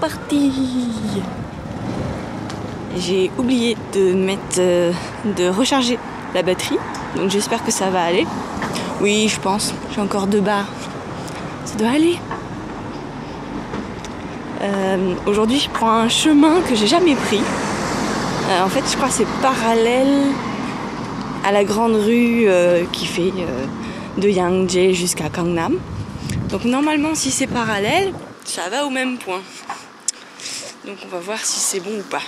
reparti. J'ai oublié de recharger la batterie, donc j'espère que ça va aller. Oui, je pense, j'ai encore 2 barres. Ça doit aller. Aujourd'hui, je prends un chemin que j'ai jamais pris. En fait, je crois que c'est parallèle à la grande rue qui fait de Yangtze jusqu'à Gangnam. Donc normalement, si c'est parallèle, ça va au même point. Donc on va voir si c'est bon ou pas.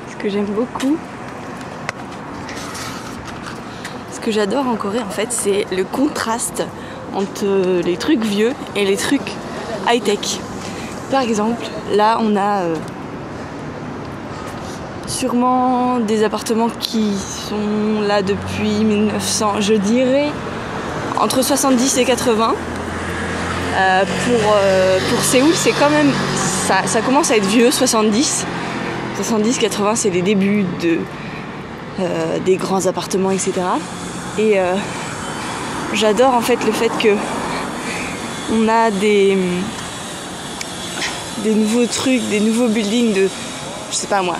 Ce que j'aime beaucoup, ce que j'adore en Corée en fait, c'est le contraste entre les trucs vieux et les trucs high-tech. Par exemple, là on a sûrement des appartements qui sont là depuis 1900, je dirais entre 70 et 80. Pour Séoul, c'est quand même, ça commence à être vieux, 70-80, c'est les débuts des grands appartements, etc. Et j'adore en fait le fait que on a des nouveaux trucs, des nouveaux buildings de, je sais pas moi,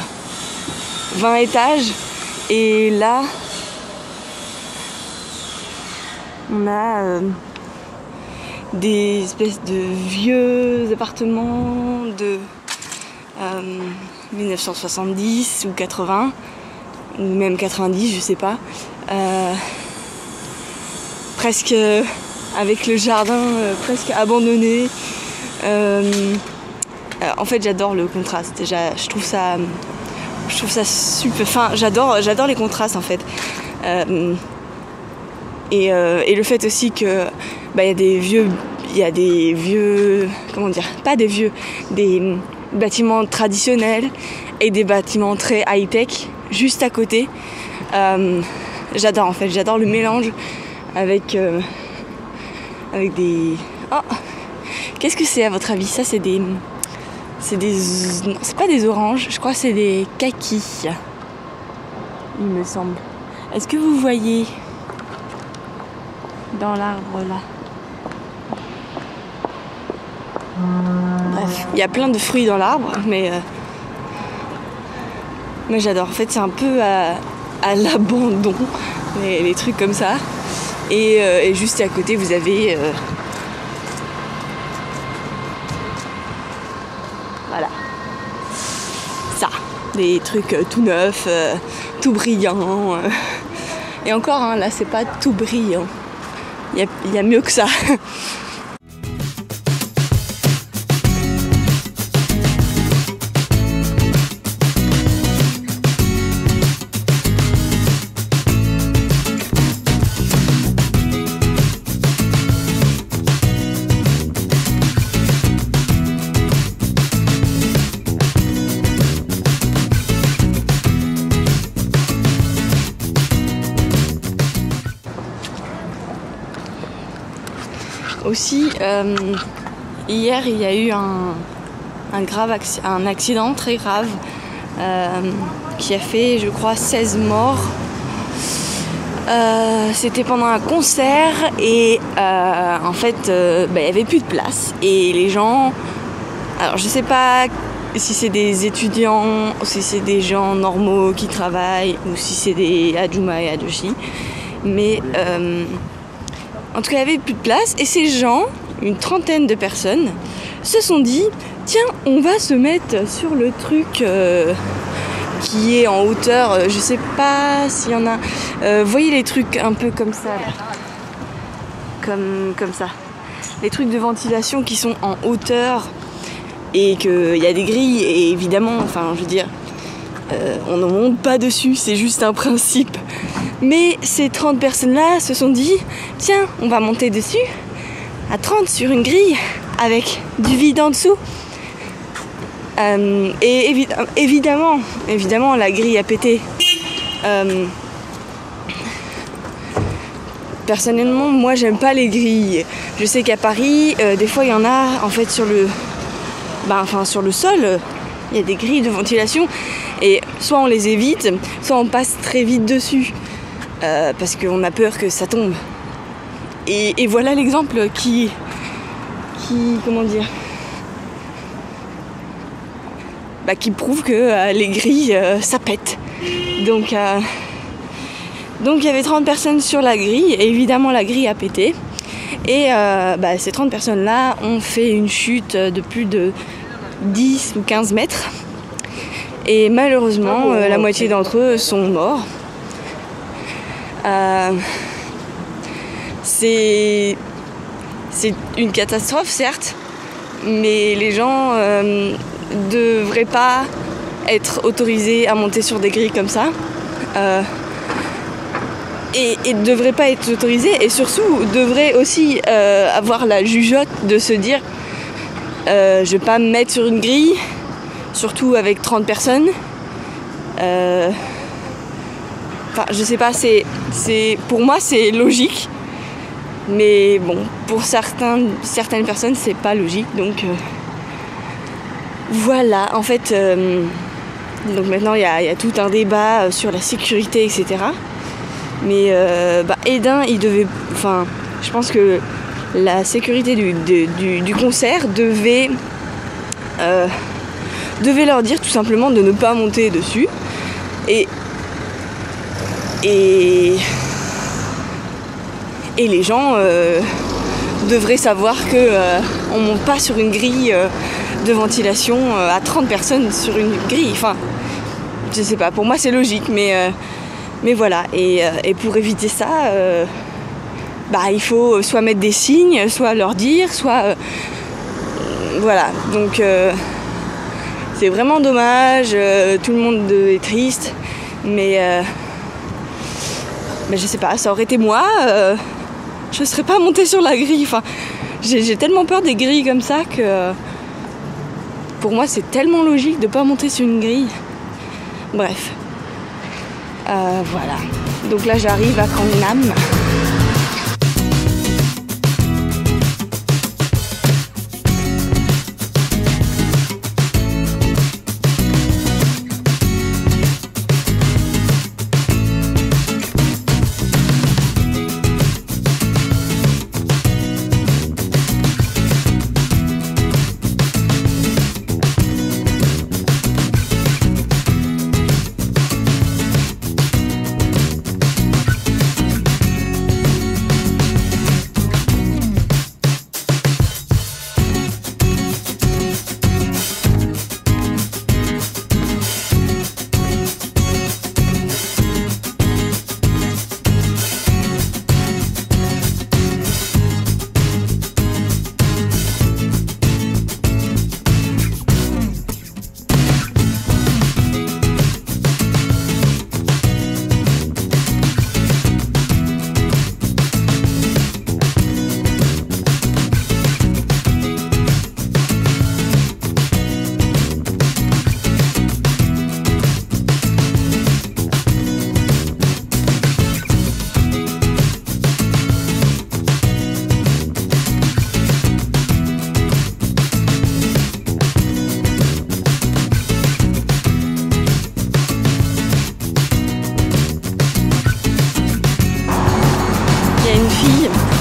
20 étages. Et là, on a des espèces de vieux appartements de 1970 ou 80 ou même 90, je sais pas, presque avec le jardin presque abandonné. En fait, j'adore le contraste. Je trouve ça super. Enfin, j'adore les contrastes en fait. Et le fait aussi que il y a des vieux, comment dire, pas des vieux, des bâtiments traditionnels et des bâtiments très high-tech juste à côté. J'adore en fait, j'adore le mélange avec des... Oh, qu'est-ce que c'est à votre avis? Ça c'est des... Non, c'est pas des oranges, je crois que c'est des kakis, il me semble. Est-ce que vous voyez dans l'arbre là? Bref, il y a plein de fruits dans l'arbre, mais j'adore. En fait, c'est un peu à l'abandon, les trucs comme ça. Et juste à côté, vous avez voilà, ça, des trucs tout neufs, tout brillants. Et encore, hein, là, c'est pas tout brillant. Il y a mieux que ça. Aussi, hier il y a eu un accident très grave qui a fait, je crois, 16 morts. C'était pendant un concert et en fait il n'y avait plus de place et les gens, alors je sais pas si c'est des étudiants, si c'est des gens normaux qui travaillent ou si c'est des Ajuma et Ajoshi, mais en tout cas, il n'y avait plus de place et ces gens, une trentaine de personnes, se sont dit « Tiens, on va se mettre sur le truc qui est en hauteur, je sais pas s'il y en a... voyez les trucs un peu comme ça, là. Comme ça. Les trucs de ventilation qui sont en hauteur et qu'il y a des grilles, et évidemment, enfin je veux dire, on ne monte pas dessus, c'est juste un principe. Mais ces 30 personnes-là se sont dit, tiens, on va monter dessus, à 30 sur une grille, avec du vide en dessous. Et évidemment, la grille a pété. Personnellement, moi, j'aime pas les grilles. Je sais qu'à Paris, des fois, il y en a, en fait, sur le sol, il y a des grilles de ventilation. Et soit on les évite, soit on passe très vite dessus. Parce qu'on a peur que ça tombe. Et voilà l'exemple qui comment dire, qui prouve que les grilles, ça pète. Donc il y avait 30 personnes sur la grille, et évidemment la grille a pété. Et ces 30 personnes-là ont fait une chute de plus de 10 ou 15 mètres. Et malheureusement, la moitié d'entre eux sont morts. C'est une catastrophe, certes, mais les gens devraient pas être autorisés à monter sur des grilles comme ça. Et ne devraient pas être autorisés, et surtout devraient aussi avoir la jugeote de se dire je vais pas me mettre sur une grille, surtout avec 30 personnes. Je sais pas, pour moi c'est logique, mais bon, pour certaines personnes c'est pas logique, donc voilà, en fait, donc maintenant il y a tout un débat sur la sécurité, etc. Mais Edin, je pense que la sécurité du concert devait leur dire tout simplement de ne pas monter dessus. Et les gens devraient savoir qu'on ne monte pas sur une grille de ventilation à 30 personnes sur une grille. Enfin, je sais pas, pour moi c'est logique, mais voilà. Et pour éviter ça, il faut soit mettre des signes, soit leur dire, soit... voilà, donc c'est vraiment dommage, tout le monde est triste, mais je sais pas, ça aurait été moi, je serais pas montée sur la grille. Enfin, j'ai tellement peur des grilles comme ça que pour moi c'est tellement logique de pas monter sur une grille. Bref, voilà. Donc là j'arrive à Gangnam.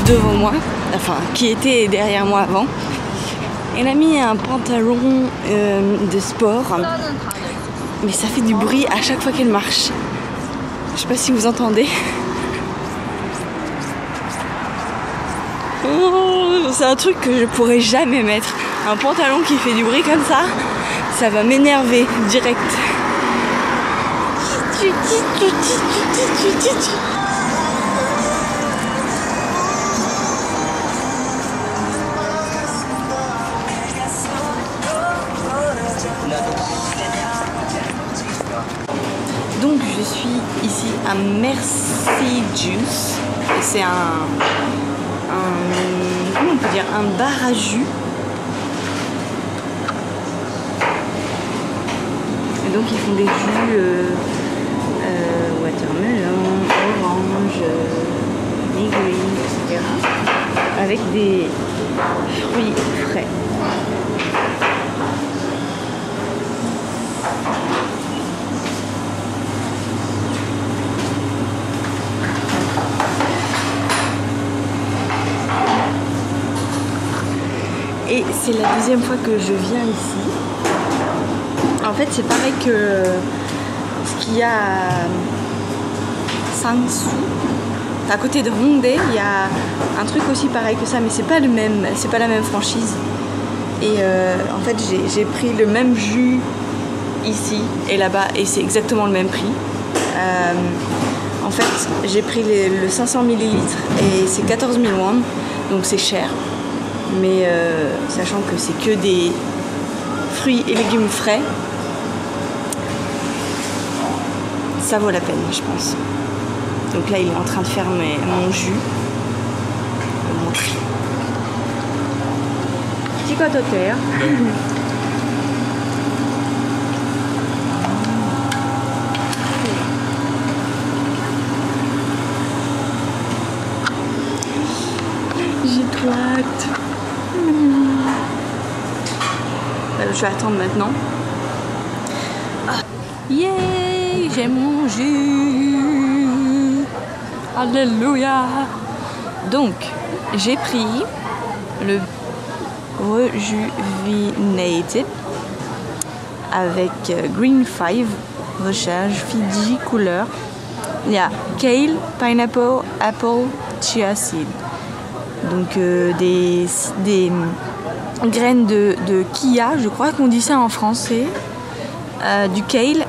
Devant moi, qui était derrière moi avant. Elle a mis un pantalon de sport, mais ça fait du bruit à chaque fois qu'elle marche. Je sais pas si vous entendez. Oh, c'est un truc que je pourrais jamais mettre. Un pantalon qui fait du bruit comme ça va m'énerver direct. suis ici à Merci Juice. C'est comment on peut dire, un bar à jus. Et donc ils font des jus watermelon, orange, négrine, etc. Avec des fruits frais. Et c'est la deuxième fois que je viens ici. En fait, c'est pareil que ce qu'il y a à Sansu. À côté de Hongdae, il y a un truc aussi pareil que ça, mais c'est pas le même, c'est pas la même franchise. Et en fait, j'ai pris le même jus ici et là-bas, et c'est exactement le même prix. En fait, j'ai pris le 500 ml et c'est 14 000 won, donc c'est cher. Mais sachant que c'est que des fruits et légumes frais, ça vaut la peine, je pense. Donc là, il est en train de faire mon jus. Mon tri. 찍어도돼요? J'ai trop hâte. Je vais attendre maintenant. Yeah, j'ai mon jus. Alléluia. Donc, j'ai pris le Rejuvenated avec Green 5 recharge Fiji couleur. Il y a Kale, Pineapple, Apple, Chia Seed. Donc des graines de Kia, je crois qu'on dit ça en français, du Kale,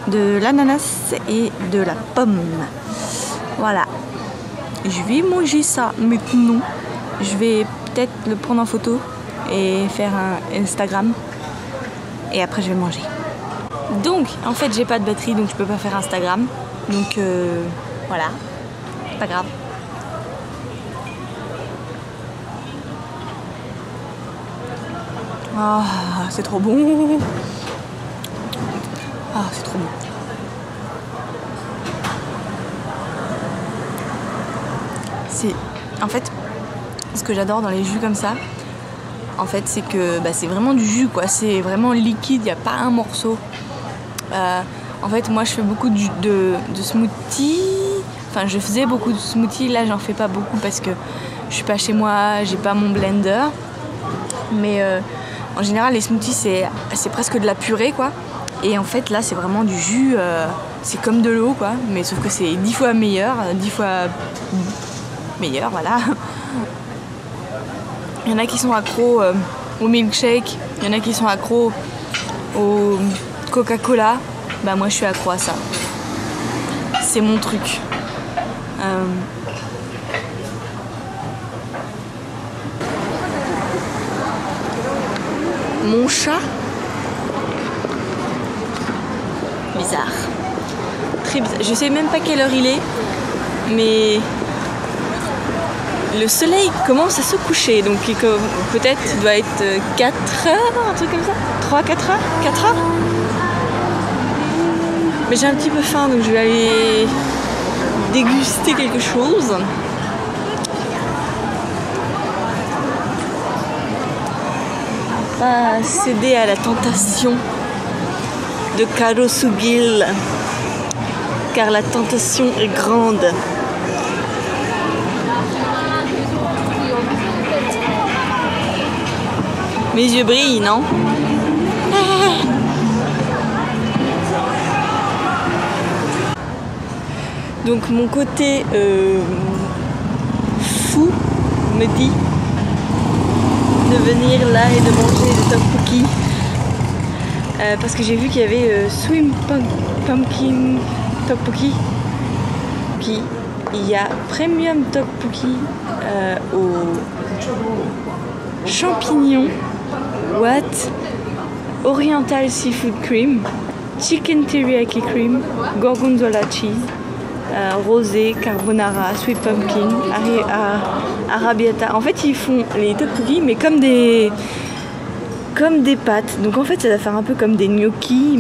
de l'ananas et de la pomme. Voilà. Je vais manger ça maintenant. Je vais peut-être le prendre en photo et faire un Instagram. Et après je vais manger. Donc en fait j'ai pas de batterie donc je peux pas faire Instagram. Donc voilà. Pas grave. Ah, c'est trop bon. Ah, c'est trop bon. C'est... En fait, ce que j'adore dans les jus comme ça, en fait, c'est que c'est vraiment du jus, quoi. C'est vraiment liquide, il n'y a pas un morceau. En fait, moi, je fais beaucoup de smoothies. Enfin, je faisais beaucoup de smoothies. Là, j'en fais pas beaucoup parce que je suis pas chez moi, j'ai pas mon blender. Mais en général, les smoothies, c'est presque de la purée, quoi. Et en fait, là, c'est vraiment du jus. C'est comme de l'eau, quoi. Mais sauf que c'est 10 fois meilleur, 10 fois meilleur, voilà. Il y en a qui sont accros au milkshake, il y en a qui sont accros au Coca-Cola. Bah moi je suis accro à ça. C'est mon truc. Mon chat. Bizarre. Très bizarre. Je sais même pas quelle heure il est, mais le soleil commence à se coucher, donc peut-être il doit être 4 heures, un truc comme ça. 3, 4 heures 4 heures. Mais j'ai un petit peu faim, donc je vais aller déguster quelque chose. Pas céder à la tentation de Karosugil, car la tentation est grande. Mes yeux brillent, non? Donc mon côté fou me dit de venir là et de manger le tteokbokki parce que j'ai vu qu'il y avait Swim Pumpkin Tteokbokki. Puis il y a Premium Tteokbokki aux champignons. What? Oriental Seafood Cream. chicken teriyaki cream, gorgonzola cheese, rosé, carbonara, sweet pumpkin, arrabbiata. En fait, ils font les tteokbokki, mais comme des pâtes. Donc en fait, ça va faire un peu comme des gnocchis,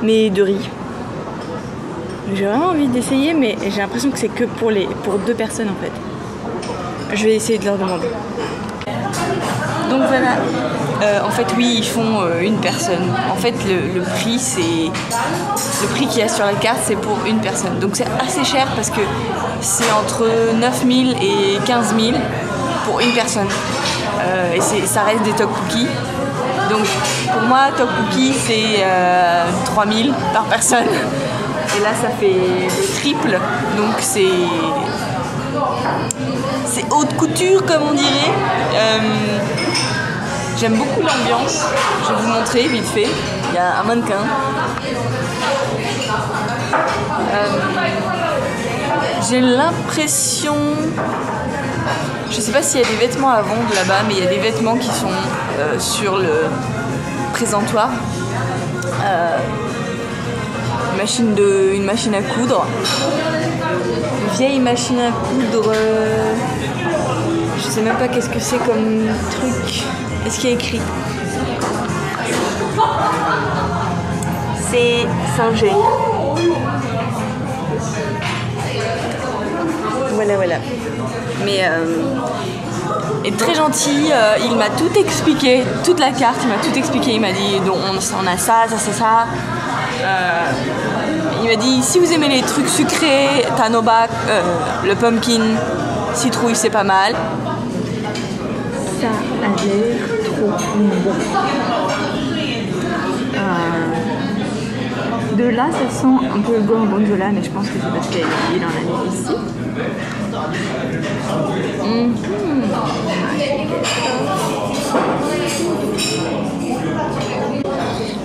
mais de riz. J'ai vraiment envie d'essayer, mais j'ai l'impression que c'est que pour 2 personnes en fait. Je vais essayer de leur demander. Donc voilà. En fait, oui, ils font une personne. En fait, le prix, qu'il y a sur la carte, c'est pour une personne. Donc c'est assez cher parce que c'est entre 9 000 et 15 000 pour une personne. Et ça reste des tteokbokki. Donc pour moi, tteokbokki, c'est 3 000 par personne. Et là, ça fait le triple. Donc c'est haute couture, comme on dirait. J'aime beaucoup l'ambiance. Je vais vous montrer vite fait. Il y a un mannequin. J'ai l'impression... Je sais pas s'il y a des vêtements à vendre là-bas, mais il y a des vêtements qui sont sur le présentoir. Une machine à coudre. Une vieille machine à coudre. Je sais même pas qu'est-ce que c'est comme truc. Est-ce qu'il y a écrit? C'est Singer. Voilà. Mais est très gentil, il m'a tout expliqué, toute la carte, il m'a tout expliqué. Il m'a dit donc on a ça. Il m'a dit si vous aimez les trucs sucrés, Tanoba, le pumpkin, citrouille c'est pas mal. Ça a l'air trop bon. De là, ça sent un peu le gorgonzola, mais je pense que c'est parce qu'il en a mis ici.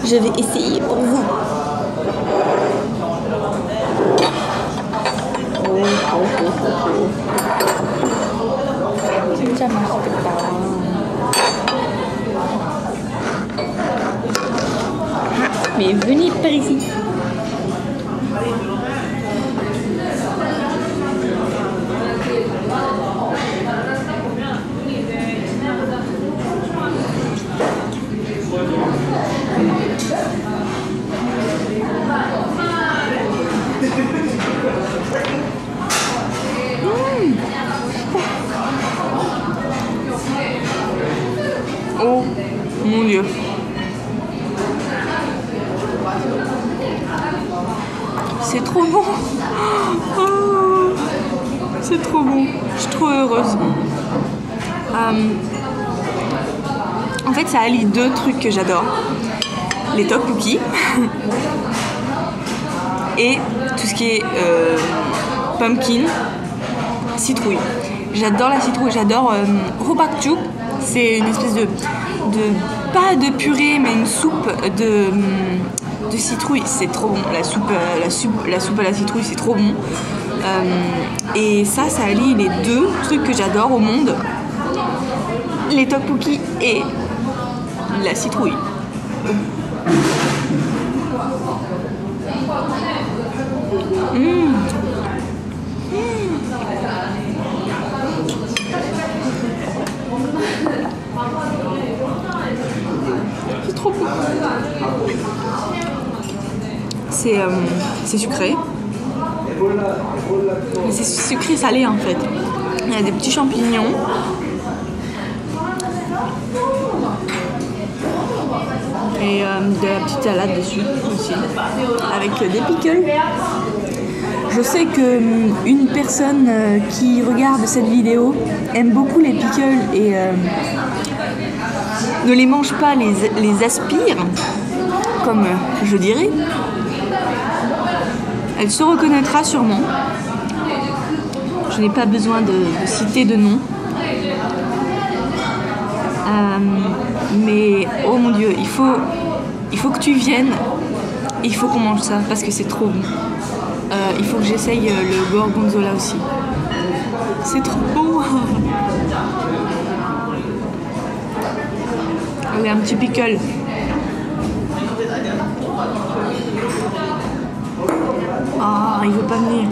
Je vais essayer pour vous. Mais venez par ici. Oh mon Dieu. C'est trop bon. Oh, c'est trop bon. Je suis trop heureuse. En fait, ça allie 2 trucs que j'adore. Les tteokbokki et tout ce qui est pumpkin, citrouille. J'adore la citrouille, j'adore hobbakjuk. C'est une espèce de pas de purée, mais une soupe de citrouille. C'est trop bon. La soupe à la citrouille, c'est trop bon. Et ça allie les 2 trucs que j'adore au monde. Les tteokbokki et la citrouille. C'est trop bon. C'est sucré. Mais c'est sucré salé en fait. Il y a des petits champignons. Et de la petite salade dessus aussi. Avec des pickles. Je sais qu'une personne qui regarde cette vidéo aime beaucoup les pickles et ne les mange pas, les aspire, comme je dirais. Elle se reconnaîtra sûrement. Je n'ai pas besoin de citer de nom. Mais oh mon Dieu, il faut que tu viennes. Il faut qu'on mange ça parce que c'est trop bon. Il faut que j'essaye le gorgonzola aussi. C'est trop bon. Allez, un petit pickle. Ah, il veut pas venir.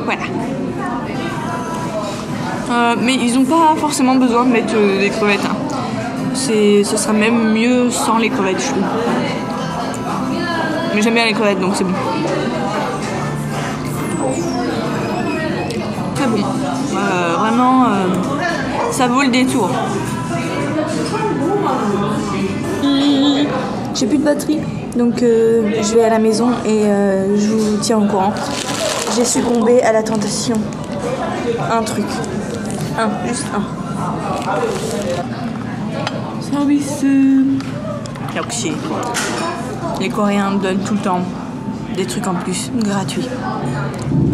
Voilà. Mais ils n'ont pas forcément besoin de mettre des crevettes. Hein. Ce sera même mieux sans les crevettes, je trouve. Mais j'aime bien les crevettes, donc c'est bon. Très bon. Vraiment, ça vaut le détour. J'ai plus de batterie, donc je vais à la maison et je vous tiens au courant. J'ai succombé à la tentation. Un truc. Juste un. Service. Yakshi. Les Coréens donnent tout le temps des trucs en plus, gratuits.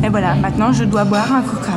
Et voilà, maintenant je dois boire un coca.